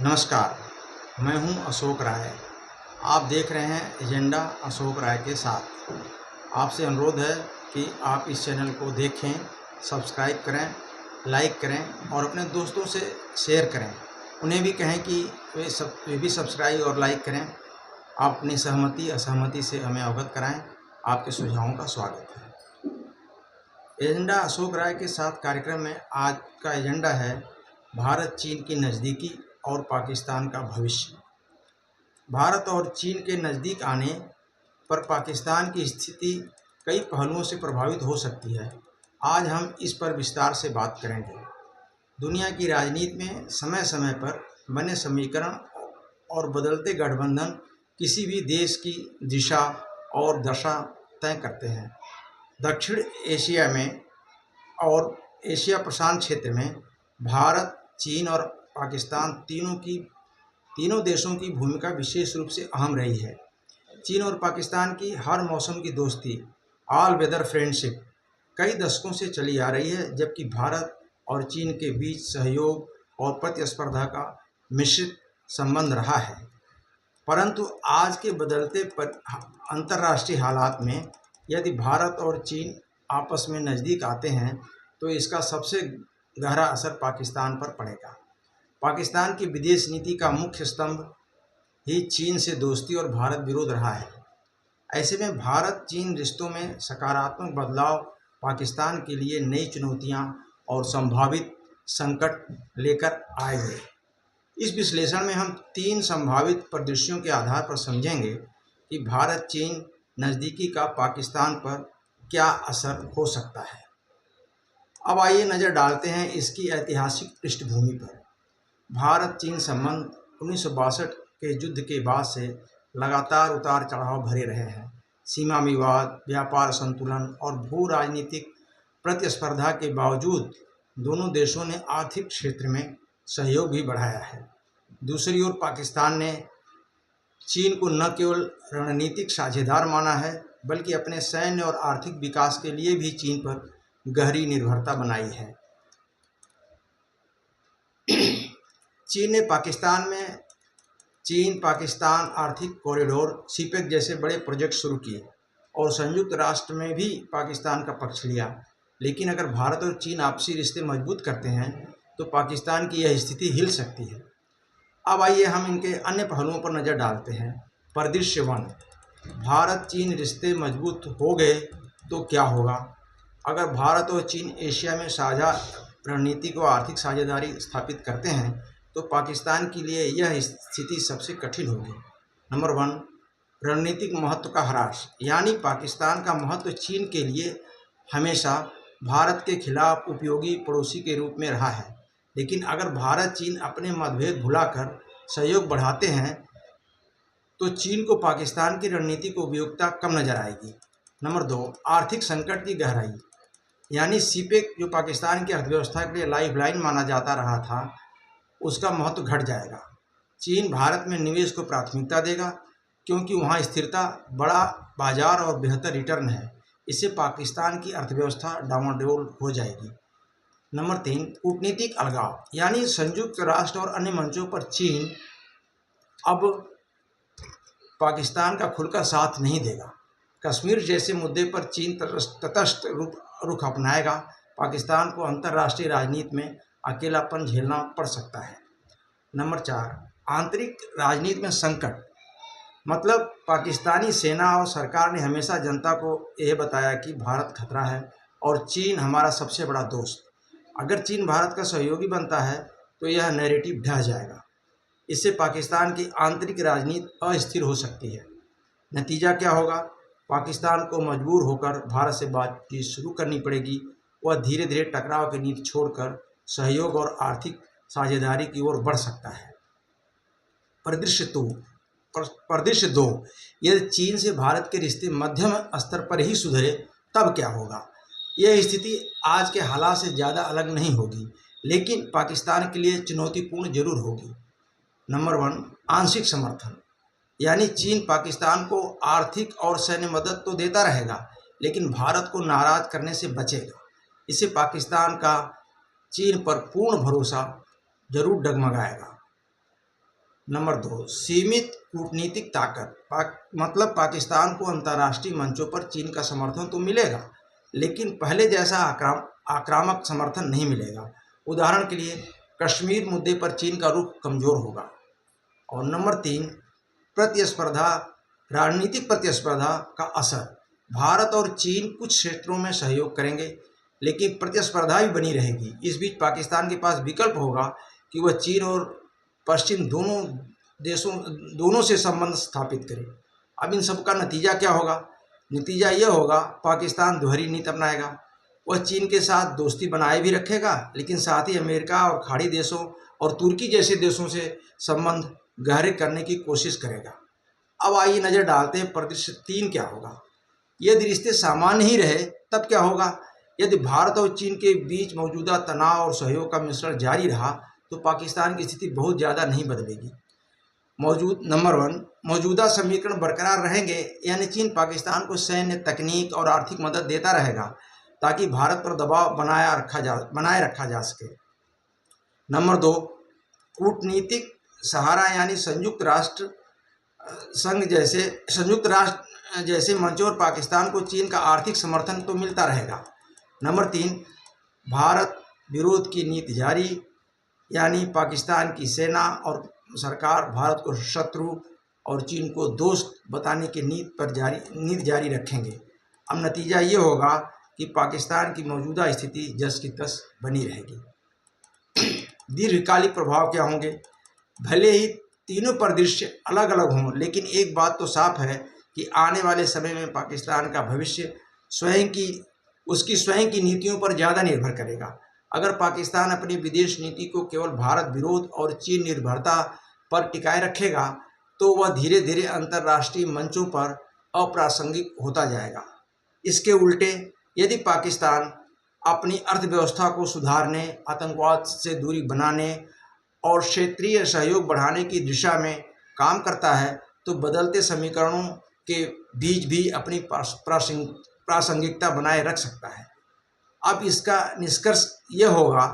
नमस्कार, मैं हूं अशोक राय। आप देख रहे हैं एजेंडा अशोक राय के साथ। आपसे अनुरोध है कि आप इस चैनल को देखें, सब्सक्राइब करें, लाइक करें और अपने दोस्तों से शेयर करें। उन्हें भी कहें कि वे भी सब्सक्राइब और लाइक करें। आप अपनी सहमति असहमति से हमें अवगत कराएं। आपके सुझावों का स्वागत है। एजेंडा अशोक राय के साथ कार्यक्रम में आज का एजेंडा है भारत चीन की नज़दीकी और पाकिस्तान का भविष्य। भारत और चीन के नज़दीक आने पर पाकिस्तान की स्थिति कई पहलुओं से प्रभावित हो सकती है। आज हम इस पर विस्तार से बात करेंगे। दुनिया की राजनीति में समय समय पर बने समीकरण और बदलते गठबंधन किसी भी देश की दिशा और दशा तय करते हैं। दक्षिण एशिया में और एशिया प्रशांत क्षेत्र में भारत, चीन और पाकिस्तान तीनों देशों की भूमिका विशेष रूप से अहम रही है। चीन और पाकिस्तान की हर मौसम की दोस्ती, ऑल वेदर फ्रेंडशिप कई दशकों से चली आ रही है, जबकि भारत और चीन के बीच सहयोग और प्रतिस्पर्धा का मिश्रित संबंध रहा है। परंतु आज के बदलते अंतर्राष्ट्रीय हालात में यदि भारत और चीन आपस में नज़दीक आते हैं तो इसका सबसे गहरा असर पाकिस्तान पर पड़ेगा। पाकिस्तान की विदेश नीति का मुख्य स्तंभ ही चीन से दोस्ती और भारत विरोध रहा है। ऐसे में भारत चीन रिश्तों में सकारात्मक बदलाव पाकिस्तान के लिए नई चुनौतियां और संभावित संकट लेकर आएंगे। इस विश्लेषण में हम 3 संभावित परिदृश्यों के आधार पर समझेंगे कि भारत चीन नज़दीकी का पाकिस्तान पर क्या असर हो सकता है। अब आइए नज़र डालते हैं इसकी ऐतिहासिक पृष्ठभूमि पर। भारत चीन संबंध 1962 के युद्ध के बाद से लगातार उतार चढ़ाव भरे रहे हैं। सीमा विवाद, व्यापार असंतुलन और भू राजनीतिक प्रतिस्पर्धा के बावजूद दोनों देशों ने आर्थिक क्षेत्र में सहयोग भी बढ़ाया है। दूसरी ओर पाकिस्तान ने चीन को न केवल रणनीतिक साझेदार माना है, बल्कि अपने सैन्य और आर्थिक विकास के लिए भी चीन पर गहरी निर्भरता बनाई है। चीन पाकिस्तान आर्थिक कॉरिडोर सीपेक जैसे बड़े प्रोजेक्ट शुरू किए और संयुक्त राष्ट्र में भी पाकिस्तान का पक्ष लिया। लेकिन अगर भारत और चीन आपसी रिश्ते मजबूत करते हैं तो पाकिस्तान की यह स्थिति हिल सकती है। अब आइए हम इनके अन्य पहलुओं पर नज़र डालते हैं। परिदृश्य 1, भारत चीन रिश्ते मजबूत हो गए तो क्या होगा? अगर भारत और चीन एशिया में साझा रणनीतिक व आर्थिक साझेदारी स्थापित करते हैं तो पाकिस्तान के लिए यह स्थिति सबसे कठिन होगी। नंबर 1, रणनीतिक महत्व का ह्रास, यानी पाकिस्तान का महत्व चीन के लिए हमेशा भारत के खिलाफ उपयोगी पड़ोसी के रूप में रहा है। लेकिन अगर भारत चीन अपने मतभेद भुलाकर सहयोग बढ़ाते हैं तो चीन को पाकिस्तान की रणनीतिक उपयोगिता कम नजर आएगी। नंबर 2, आर्थिक संकट की गहराई, यानी सीपेक जो पाकिस्तान की अर्थव्यवस्था के लिए लाइफलाइन माना जाता रहा था, उसका महत्व घट जाएगा। चीन भारत में निवेश को प्राथमिकता देगा क्योंकि वहाँ स्थिरता, बड़ा बाजार और बेहतर रिटर्न है। इससे पाकिस्तान की अर्थव्यवस्था डामाडोल हो जाएगी। नंबर 3, कूटनीतिक अलगाव, यानी संयुक्त राष्ट्र और अन्य मंचों पर चीन अब पाकिस्तान का खुलकर साथ नहीं देगा। कश्मीर जैसे मुद्दे पर चीन तटस्थ रुख अपनाएगा। पाकिस्तान को अंतर्राष्ट्रीय राजनीति में अकेलापन झेलना पड़ सकता है। नंबर 4, आंतरिक राजनीति में संकट, मतलब पाकिस्तानी सेना और सरकार ने हमेशा जनता को यह बताया कि भारत खतरा है और चीन हमारा सबसे बड़ा दोस्त। अगर चीन भारत का सहयोगी बनता है तो यह नैरेटिव ढह जाएगा। इससे पाकिस्तान की आंतरिक राजनीति अस्थिर हो सकती है। नतीजा क्या होगा? पाकिस्तान को मजबूर होकर भारत से बातचीत शुरू करनी पड़ेगी। वह धीरे धीरे टकराव की नीति छोड़कर सहयोग और आर्थिक साझेदारी की ओर बढ़ सकता है। परिदृश्य 2, यदि चीन से भारत के रिश्ते मध्यम स्तर पर ही सुधरे तब क्या होगा? यह स्थिति आज के हालात से ज़्यादा अलग नहीं होगी, लेकिन पाकिस्तान के लिए चुनौतीपूर्ण जरूर होगी। नंबर 1, आंशिक समर्थन, यानी चीन पाकिस्तान को आर्थिक और सैन्य मदद तो देता रहेगा, लेकिन भारत को नाराज करने से बचेगा। इससे पाकिस्तान का चीन पर पूर्ण भरोसा जरूर डगमगाएगा। नंबर 2, सीमित कूटनीतिक ताकत। मतलब पाकिस्तान को अंतर्राष्ट्रीय मंचों पर चीन का समर्थन तो मिलेगा, लेकिन पहले जैसा आक्रामक समर्थन नहीं मिलेगा। उदाहरण के लिए कश्मीर मुद्दे पर चीन का रुख कमजोर होगा। और नंबर 3, प्रतिस्पर्धा, राजनीतिक प्रतिस्पर्धा का असर। भारत और चीन कुछ क्षेत्रों में सहयोग करेंगे, लेकिन प्रतिस्पर्धा भी बनी रहेगी। इस बीच पाकिस्तान के पास विकल्प होगा कि वह चीन और पश्चिम दोनों से संबंध स्थापित करे। अब इन सब का नतीजा क्या होगा? नतीजा यह होगा, पाकिस्तान दोहरी नीति अपनाएगा। वह चीन के साथ दोस्ती बनाए भी रखेगा, लेकिन साथ ही अमेरिका और खाड़ी देशों और तुर्की जैसे देशों से संबंध गहरे करने की कोशिश करेगा। अब आइए नज़र डालते हैं परिदृश्य 3 क्या होगा। यदि रिश्ते सामान्य ही रहे तब क्या होगा? यदि भारत और चीन के बीच मौजूदा तनाव और सहयोग का मिश्रण जारी रहा तो पाकिस्तान की स्थिति बहुत ज़्यादा नहीं बदलेगी। नंबर 1, मौजूदा समीकरण बरकरार रहेंगे, यानी चीन पाकिस्तान को सैन्य, तकनीक और आर्थिक मदद देता रहेगा ताकि भारत पर दबाव बनाए रखा जा सके। नंबर 2, कूटनीतिक सहारा, यानी संयुक्त राष्ट्र जैसे मंचों और पाकिस्तान को चीन का आर्थिक समर्थन तो मिलता रहेगा। नंबर 3, भारत विरोध की नीति जारी, यानी पाकिस्तान की सेना और सरकार भारत को शत्रु और चीन को दोस्त बताने की नीति जारी रखेंगे। अब नतीजा ये होगा कि पाकिस्तान की मौजूदा स्थिति जस की तस बनी रहेगी। दीर्घकालिक प्रभाव क्या होंगे? भले ही तीनों परिदृश्य अलग अलग हों, लेकिन एक बात तो साफ है कि आने वाले समय में पाकिस्तान का भविष्य उसकी स्वयं की नीतियों पर ज़्यादा निर्भर करेगा। अगर पाकिस्तान अपनी विदेश नीति को केवल भारत विरोध और चीन निर्भरता पर टिकाए रखेगा तो वह धीरे धीरे अंतर्राष्ट्रीय मंचों पर अप्रासंगिक होता जाएगा। इसके उल्टे यदि पाकिस्तान अपनी अर्थव्यवस्था को सुधारने, आतंकवाद से दूरी बनाने और क्षेत्रीय सहयोग बढ़ाने की दिशा में काम करता है तो बदलते समीकरणों के बीच भी अपनी प्रासंगिकता बनाए रख सकता है। अब इसका निष्कर्ष यह होगा,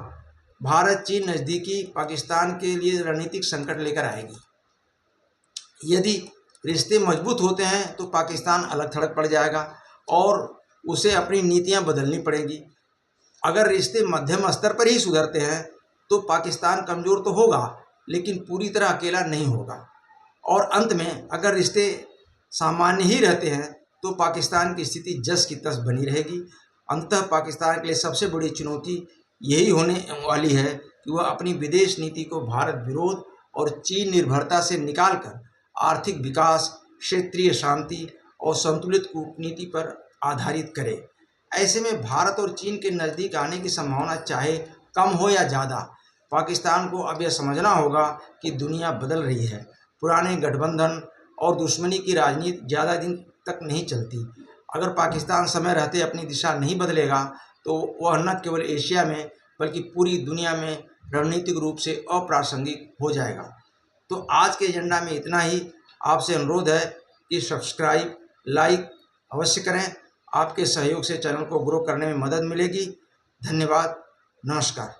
भारत चीन नज़दीकी पाकिस्तान के लिए रणनीतिक संकट लेकर आएगी। यदि रिश्ते मजबूत होते हैं तो पाकिस्तान अलग थलग पड़ जाएगा और उसे अपनी नीतियां बदलनी पड़ेगी। अगर रिश्ते मध्यम स्तर पर ही सुधरते हैं तो पाकिस्तान कमज़ोर तो होगा, लेकिन पूरी तरह अकेला नहीं होगा। और अंत में अगर रिश्ते सामान्य ही रहते हैं तो पाकिस्तान की स्थिति जस की तस बनी रहेगी। अंततः पाकिस्तान के लिए सबसे बड़ी चुनौती यही होने वाली है कि वह अपनी विदेश नीति को भारत विरोध और चीन निर्भरता से निकालकर आर्थिक विकास, क्षेत्रीय शांति और संतुलित कूटनीति पर आधारित करे। ऐसे में भारत और चीन के नज़दीक आने की संभावना चाहे कम हो या ज़्यादा, पाकिस्तान को अब यह समझना होगा कि दुनिया बदल रही है। पुराने गठबंधन और दुश्मनी की राजनीति ज़्यादा दिन तक नहीं चलती। अगर पाकिस्तान समय रहते अपनी दिशा नहीं बदलेगा तो वह न केवल एशिया में बल्कि पूरी दुनिया में रणनीतिक रूप से अप्रासंगिक हो जाएगा। तो आज के एजेंडा में इतना ही। आपसे अनुरोध है कि सब्सक्राइब, लाइक अवश्य करें। आपके सहयोग से चैनल को ग्रो करने में मदद मिलेगी। धन्यवाद। नमस्कार।